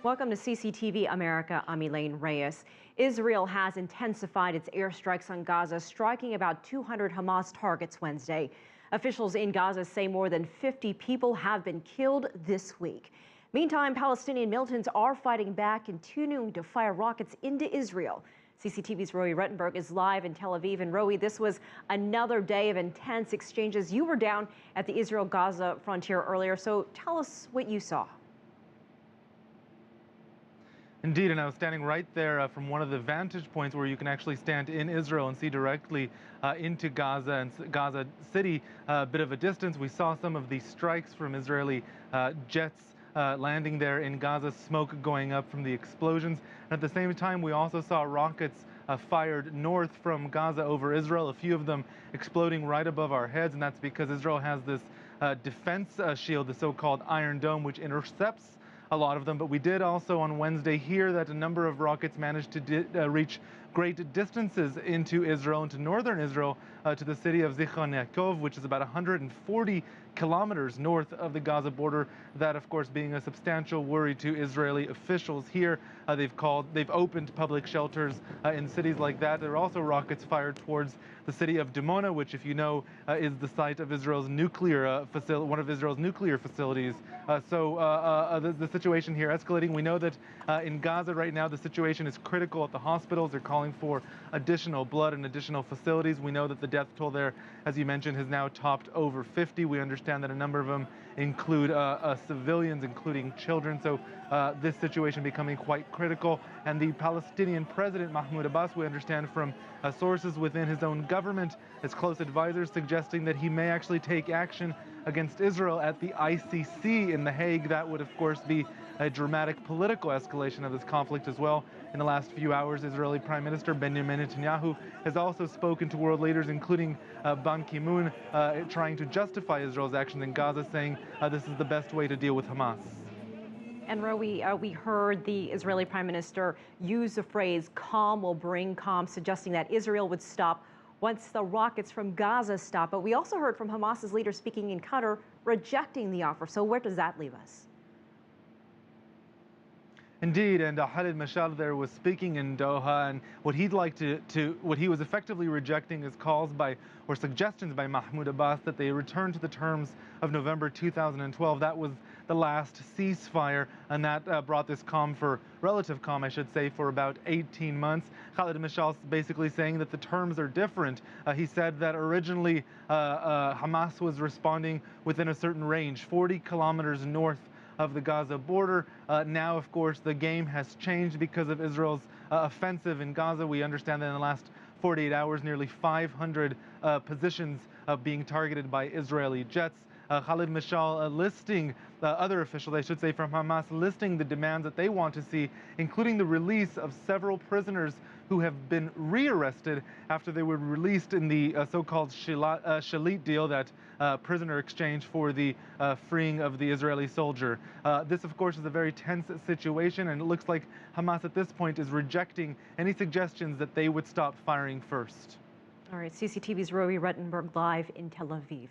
Welcome to CCTV America. I'm Elaine Reyes. Israel has intensified its airstrikes on Gaza, striking about 200 Hamas targets Wednesday. Officials in Gaza say more than 50 people have been killed this week. Meantime, Palestinian militants are fighting back, continuing to fire rockets into Israel. CCTV's Rowie Rettenberg is live in Tel Aviv. And Rowie, this was another day of intense exchanges. You were down at the Israel-Gaza frontier earlier, so tell us what you saw. Indeed, and I was standing right there from one of the vantage points where you can actually stand in Israel and see directly into Gaza and Gaza City. A bit of a distance. We saw some of the strikes from Israeli jets landing there in Gaza, smoke going up from the explosions. And at the same time, we also saw rockets fired north from Gaza over Israel, a few of them exploding right above our heads, and that's because Israel has this defense shield, the so-called Iron Dome, which intercepts a lot of them. But we did also on Wednesday hear that a number of rockets managed to reach great distances into Israel, into northern Israel, to the city of Zichron Yaakov, which is about 140 kilometers north of the Gaza border. That, of course, being a substantial worry to Israeli officials here. They've opened public shelters in cities like that. There are also rockets fired towards the city of Dimona, which, if you know, is the site of Israel's nuclear facility, one of Israel's nuclear facilities. The situation here escalating. We know that in Gaza right now, the situation is critical at the hospitals. They're calling for additional blood and additional facilities. We know that the death toll there, as you mentioned, has now topped over 50. We understand that a number of them include civilians, including children. So this situation becoming quite critical. And the Palestinian president, Mahmoud Abbas, we understand from sources within his own government, his close advisors, suggesting that he may actually take action against Israel at the ICC in The Hague. That would, of course, be a dramatic political escalation of this conflict as well. In the last few hours, Israeli Prime Minister Benjamin Netanyahu has also spoken to world leaders, including Ban Ki-moon, trying to justify Israel's actions in Gaza, saying this is the best way to deal with Hamas. And Rowie, we heard the Israeli Prime Minister use the phrase "calm will bring calm," suggesting that Israel would stop once the rockets from Gaza stop. But we also heard from Hamas's leader speaking in Qatar, rejecting the offer. So where does that leave us? Indeed, and Khalid Mashal there was speaking in Doha, and what he was effectively rejecting is calls by, or suggestions by Mahmoud Abbas that they return to the terms of November 2012. That was the last ceasefire, and that brought this relative calm, I should say, for about 18 months. Khalid Mashal basically saying that the terms are different. He said that originally Hamas was responding within a certain range, 40 kilometers north of the Gaza border. Now, of course, the game has changed because of Israel's offensive in Gaza. We understand that in the last 48 hours, nearly 500 positions being targeted by Israeli jets. Khalid Mashal listing other officials, I should say, from Hamas, listing the demands that they want to see, including the release of several prisoners who have been rearrested after they were released in the so-called Shalit deal, that prisoner exchange for the freeing of the Israeli soldier. This, of course, is a very tense situation, and it looks like Hamas at this point is rejecting any suggestions that they would stop firing first. All right, CCTV's Rowie Rettenberg live in Tel Aviv.